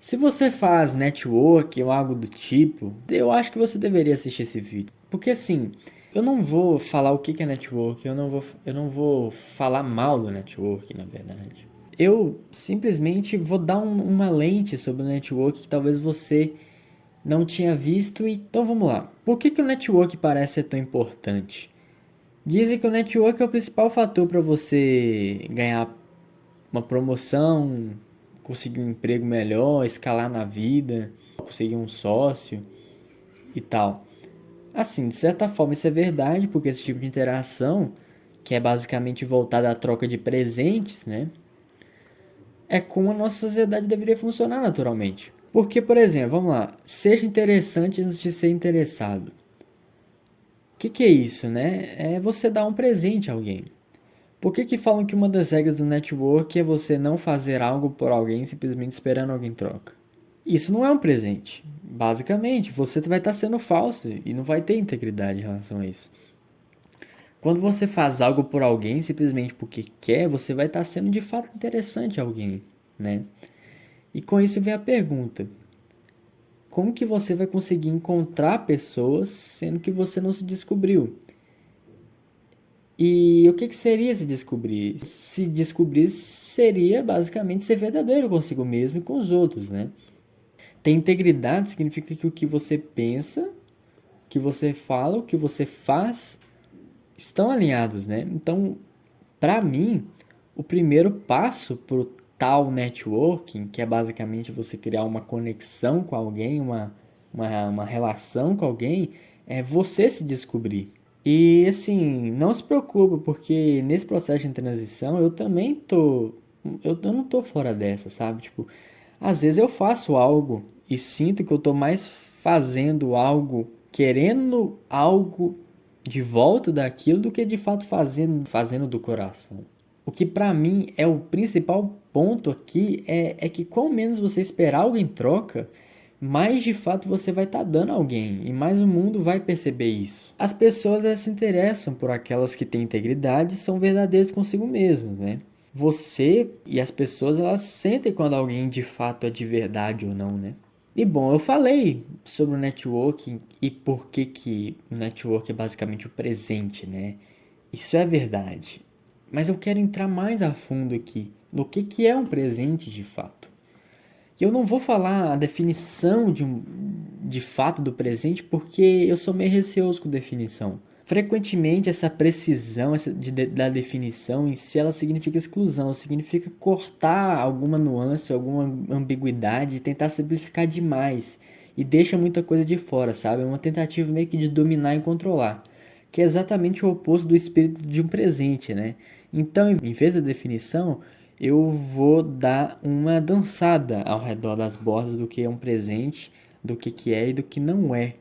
Se você faz network ou algo do tipo, eu acho que você deveria assistir esse vídeo. Porque assim, eu não vou falar o que é network, eu não vou falar mal do network, na verdade. Eu simplesmente vou dar uma lente sobre o network que talvez você não tinha visto. Então vamos lá. Por que o network parece ser tão importante? Dizem que o network é o principal fator para você ganhar uma promoção, conseguir um emprego melhor, escalar na vida, conseguir um sócio e tal. Assim, de certa forma isso é verdade, porque esse tipo de interação, que é basicamente voltada à troca de presentes, né? É como a nossa sociedade deveria funcionar naturalmente. Porque, por exemplo, vamos lá, seja interessante antes de ser interessado. O que é isso, né? É você dar um presente a alguém. Por que falam que uma das regras do network é você não fazer algo por alguém simplesmente esperando alguém em troca? Isso não é um presente. Basicamente, você vai estar sendo falso e não vai ter integridade em relação a isso. Quando você faz algo por alguém simplesmente porque quer, você vai estar sendo de fato interessante a alguém, né? E com isso vem a pergunta: como que você vai conseguir encontrar pessoas sendo que você não se descobriu? E o que seria se descobrir? Se descobrir seria basicamente ser verdadeiro consigo mesmo e com os outros, né? Ter integridade significa que o que você pensa, o que você fala, o que você faz estão alinhados, né? Então, para mim, o primeiro passo para o tal networking, que é basicamente você criar uma conexão com alguém, uma relação com alguém, é você se descobrir. E assim, não se preocupa, porque nesse processo de transição eu também tô. Eu não tô fora dessa, sabe? Tipo, às vezes eu faço algo e sinto que eu tô mais fazendo algo, querendo algo de volta daquilo do que de fato fazendo do coração. O que pra mim é o principal ponto aqui é que quanto menos você esperar algo em troca, mais de fato você vai estar dando a alguém e mais o mundo vai perceber isso. As pessoas elas se interessam por aquelas que têm integridade e são verdadeiras consigo mesmas, né? Você e as pessoas elas sentem quando alguém de fato é de verdade ou não, né? E bom, eu falei sobre o networking e por que o network é basicamente o presente, né? Isso é verdade. Mas eu quero entrar mais a fundo aqui no que é um presente de fato. E eu não vou falar a definição de fato do presente porque eu sou meio receoso com definição. Frequentemente essa precisão da definição em si ela significa exclusão, significa cortar alguma nuance, alguma ambiguidade e tentar simplificar demais e deixa muita coisa de fora, sabe? É uma tentativa meio que de dominar e controlar, que é exatamente o oposto do espírito de um presente, né? Então, em vez da definição, eu vou dar uma dançada ao redor das bordas do que é um presente, do que é e do que não é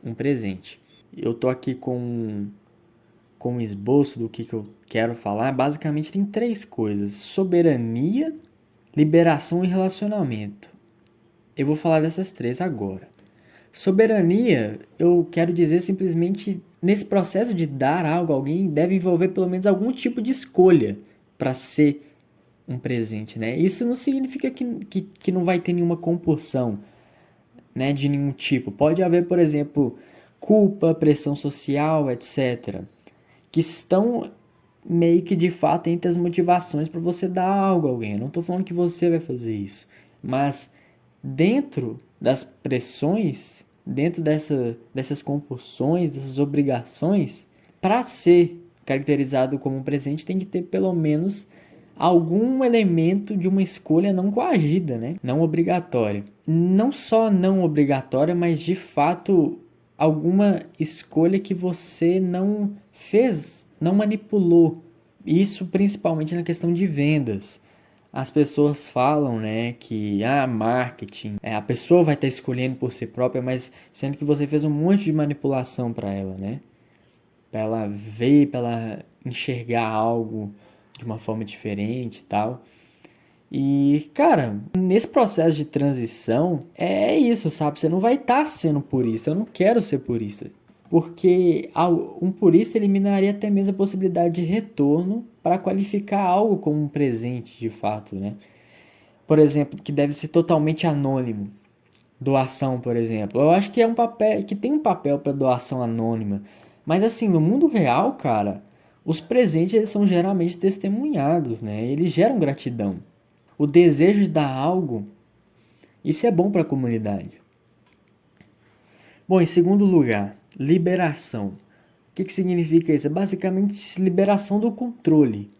um presente. Eu tô aqui com um esboço do que eu quero falar. Basicamente tem três coisas: soberania, liberação e relacionamento. Eu vou falar dessas três agora. Soberania, eu quero dizer simplesmente nesse processo de dar algo a alguém deve envolver pelo menos algum tipo de escolha para ser um presente, né? Isso não significa que não vai ter nenhuma compulsão, né, de nenhum tipo. Pode haver, por exemplo, culpa, pressão social, etc., que estão meio que de fato entre as motivações para você dar algo a alguém. Eu não estou falando que você vai fazer isso, mas dentro das pressões, dentro dessas compulsões, dessas obrigações, para ser caracterizado como um presente tem que ter pelo menos algum elemento de uma escolha não coagida, né? Não obrigatória. Não só não obrigatória, mas de fato alguma escolha que você não fez, não manipulou. Isso principalmente na questão de vendas. As pessoas falam, né, que marketing, a pessoa vai estar escolhendo por si própria, mas sendo que você fez um monte de manipulação para ela, né? Para ela ver, para ela enxergar algo de uma forma diferente e tal. E, cara, nesse processo de transição, é isso, sabe? Você não vai estar sendo purista. Eu não quero ser purista. Porque um purista eliminaria até mesmo a possibilidade de retorno para qualificar algo como um presente de fato, né? por exemplo, que deve ser totalmente anônimo. Doação, por exemplo. Eu acho que é um papel, que tem um papel para doação anônima. Mas assim, no mundo real, cara, os presentes eles são geralmente testemunhados, né? Eles geram gratidão. O desejo de dar algo, isso é bom para a comunidade. Bom, em segundo lugar, liberação. O que significa isso? É basicamente liberação do controle.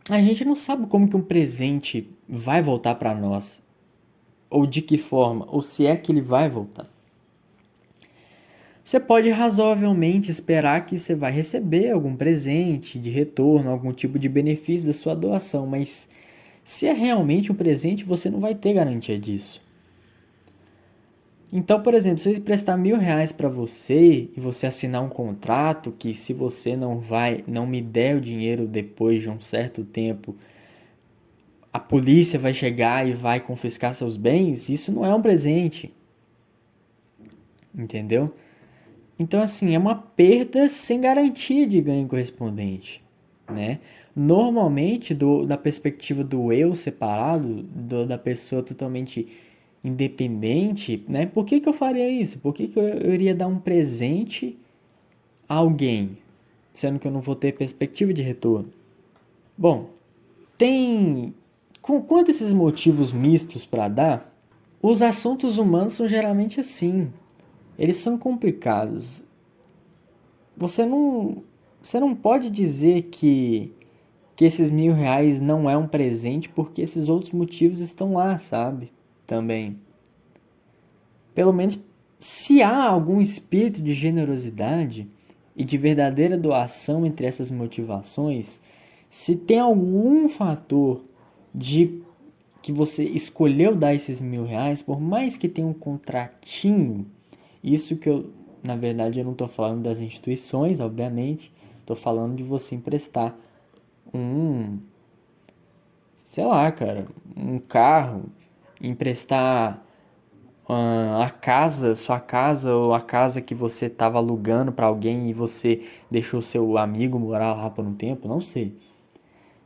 A gente não sabe como que um presente vai voltar para nós, ou de que forma, ou se é que ele vai voltar. Você pode razoavelmente esperar que você vai receber algum presente de retorno, algum tipo de benefício da sua doação, mas se é realmente um presente, você não vai ter garantia disso. Então, por exemplo, se eu emprestar R$ 1.000 para você e você assinar um contrato que se você não me der o dinheiro depois de um certo tempo, a polícia vai chegar e vai confiscar seus bens, isso não é um presente. Entendeu? Então, assim, é uma perda sem garantia de ganho correspondente, né? Normalmente, da perspectiva do eu separado, da pessoa totalmente independente, né? Por que eu faria isso? Por que eu iria dar um presente a alguém, sendo que eu não vou ter perspectiva de retorno? Bom, tem... Quanto a esses motivos mistos para dar, os assuntos humanos são geralmente assim. Eles são complicados. Você não, você não pode dizer que esses R$ 1.000 não é um presente porque esses outros motivos estão lá, sabe? Também. Pelo menos se há algum espírito de generosidade e de verdadeira doação entre essas motivações, se tem algum fator de que você escolheu dar esses R$ 1.000, por mais que tenha um contratinho, isso que eu, na verdade, eu não estou falando das instituições, obviamente, estou falando de você emprestar um, sei lá, cara, um carro, emprestar a casa, sua casa ou a casa que você estava alugando para alguém e você deixou seu amigo morar lá por um tempo, não sei.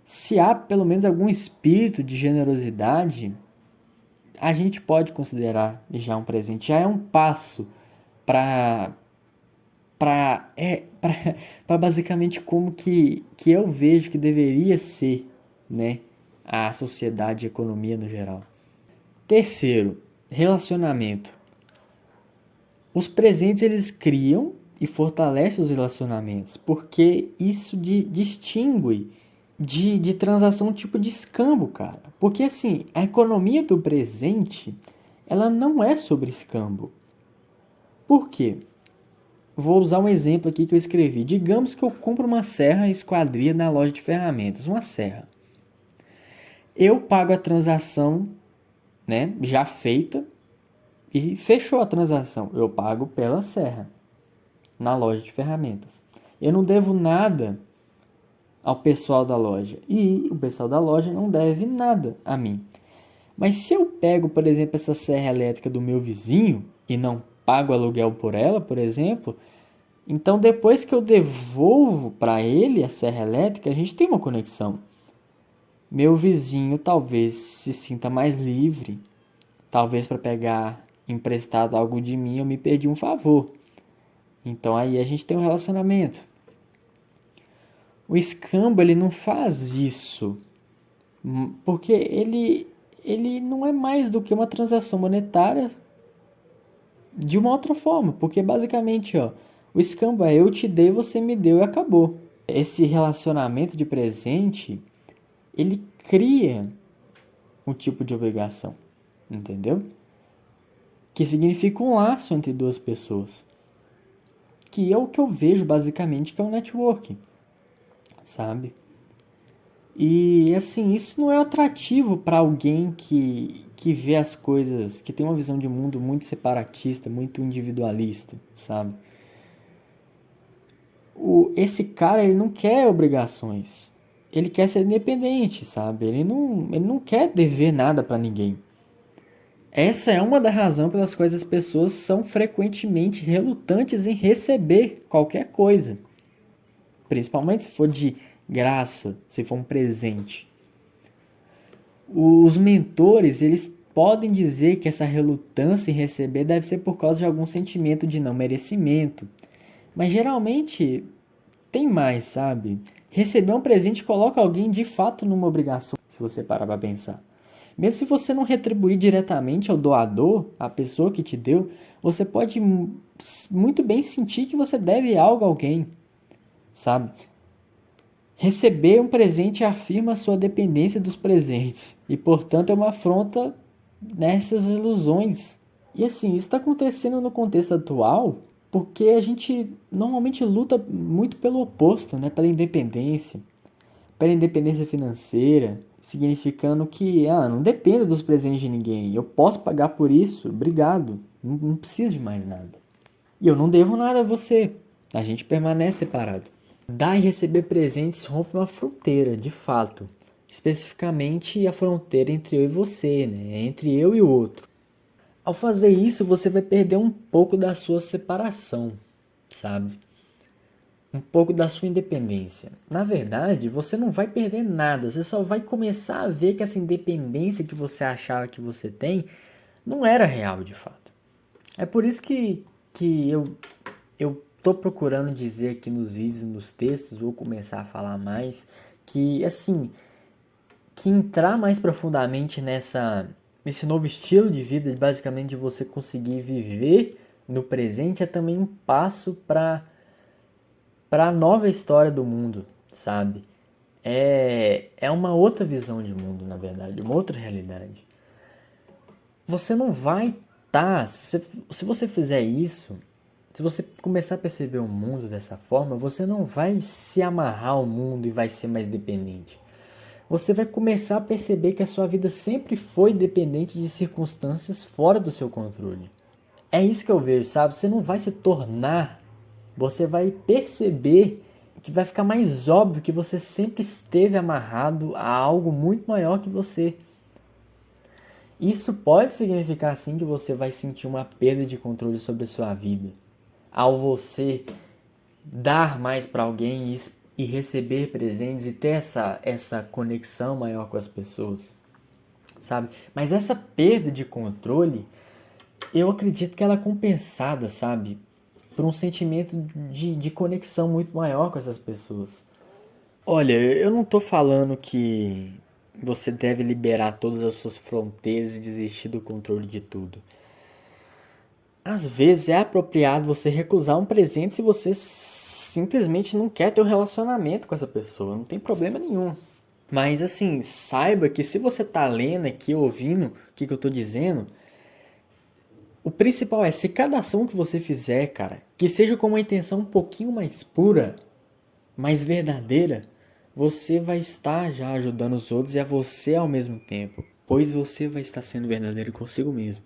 Se há pelo menos algum espírito de generosidade, a gente pode considerar já um presente, já é um passo para para basicamente como que eu vejo que deveria ser, né, a sociedade e a economia no geral. Terceiro, relacionamento. Os presentes eles criam e fortalecem os relacionamentos, porque isso distingue de transação tipo de escambo, cara. Porque assim, a economia do presente, ela não é sobre escambo. Por quê? Vou usar um exemplo aqui que eu escrevi. Digamos que eu compro uma serra esquadria na loja de ferramentas, uma serra. Eu pago a transação, né, já feita e fechou a transação. Eu pago pela serra na loja de ferramentas. Eu não devo nada ao pessoal da loja e o pessoal da loja não deve nada a mim. Mas se eu pego, por exemplo, essa serra elétrica do meu vizinho e não pago aluguel por ela, por exemplo, então depois que eu devolvo para ele a serra elétrica, a gente tem uma conexão. Meu vizinho talvez se sinta mais livre, talvez para pegar emprestado algo de mim, eu me perdi um favor. Então aí a gente tem um relacionamento. O escambo ele não faz isso, porque ele não é mais do que uma transação monetária de uma outra forma, porque basicamente, ó, o escambo é eu te dei, você me deu e acabou. Esse relacionamento de presente, ele cria um tipo de obrigação, entendeu? Que significa um laço entre duas pessoas. Que é o que eu vejo basicamente que é um networking, sabe? E assim, isso não é atrativo para alguém que vê as coisas, que tem uma visão de mundo muito separatista, muito individualista, sabe? Esse cara, ele não quer obrigações. Ele quer ser independente, sabe? Ele não quer dever nada para ninguém. Essa é uma das razões pelas quais as pessoas são frequentemente relutantes em receber qualquer coisa. Principalmente se for de graça, se for um presente. Os mentores, eles podem dizer que essa relutância em receber deve ser por causa de algum sentimento de não merecimento. Mas geralmente tem mais, sabe? Receber um presente coloca alguém de fato numa obrigação, se você parar para pensar. Mesmo se você não retribuir diretamente ao doador, a pessoa que te deu, você pode muito bem sentir que você deve algo a alguém, sabe? Receber um presente afirma a sua dependência dos presentes e, portanto, é uma afronta nessas ilusões. E assim, isso está acontecendo no contexto atual porque a gente normalmente luta muito pelo oposto, né? Pela independência financeira, significando que não dependo dos presentes de ninguém, eu posso pagar por isso, obrigado, não preciso de mais nada. E eu não devo nada a você, a gente permanece separado. Dar e receber presentes rompe uma fronteira, de fato. Especificamente a fronteira entre eu e você, né? Entre eu e o outro. Ao fazer isso, você vai perder um pouco da sua separação, sabe? Um pouco da sua independência. Na verdade, você não vai perder nada, você só vai começar a ver que essa independência que você achava que você tem não era real de fato. É por isso que eu tô procurando dizer aqui nos vídeos e nos textos, vou começar a falar mais, que assim, que entrar mais profundamente nesse novo estilo de vida, basicamente de você conseguir viver no presente, é também um passo para a nova história do mundo, sabe? É uma outra visão de mundo, na verdade, uma outra realidade. Você não vai estar, se você fizer isso, se você começar a perceber o mundo dessa forma, você não vai se amarrar ao mundo e vai ser mais dependente. Você vai começar a perceber que a sua vida sempre foi dependente de circunstâncias fora do seu controle. É isso que eu vejo, sabe? Você não vai se tornar, você vai perceber que vai ficar mais óbvio que você sempre esteve amarrado a algo muito maior que você. Isso pode significar sim que você vai sentir uma perda de controle sobre a sua vida. Ao você dar mais para alguém e receber presentes e ter essa conexão maior com as pessoas, sabe? Mas essa perda de controle, eu acredito que ela é compensada, sabe? Por um sentimento de conexão muito maior com essas pessoas. Olha, eu não tô falando que você deve liberar todas as suas fronteiras e desistir do controle de tudo. Às vezes é apropriado você recusar um presente se você simplesmente não quer ter um relacionamento com essa pessoa. Não tem problema nenhum. Mas assim, saiba que se você tá lendo aqui, ouvindo o que eu tô dizendo, o principal é, se cada ação que você fizer, cara, que seja com uma intenção um pouquinho mais pura, mais verdadeira, você vai estar já ajudando os outros e a você ao mesmo tempo. Pois você vai estar sendo verdadeiro consigo mesmo.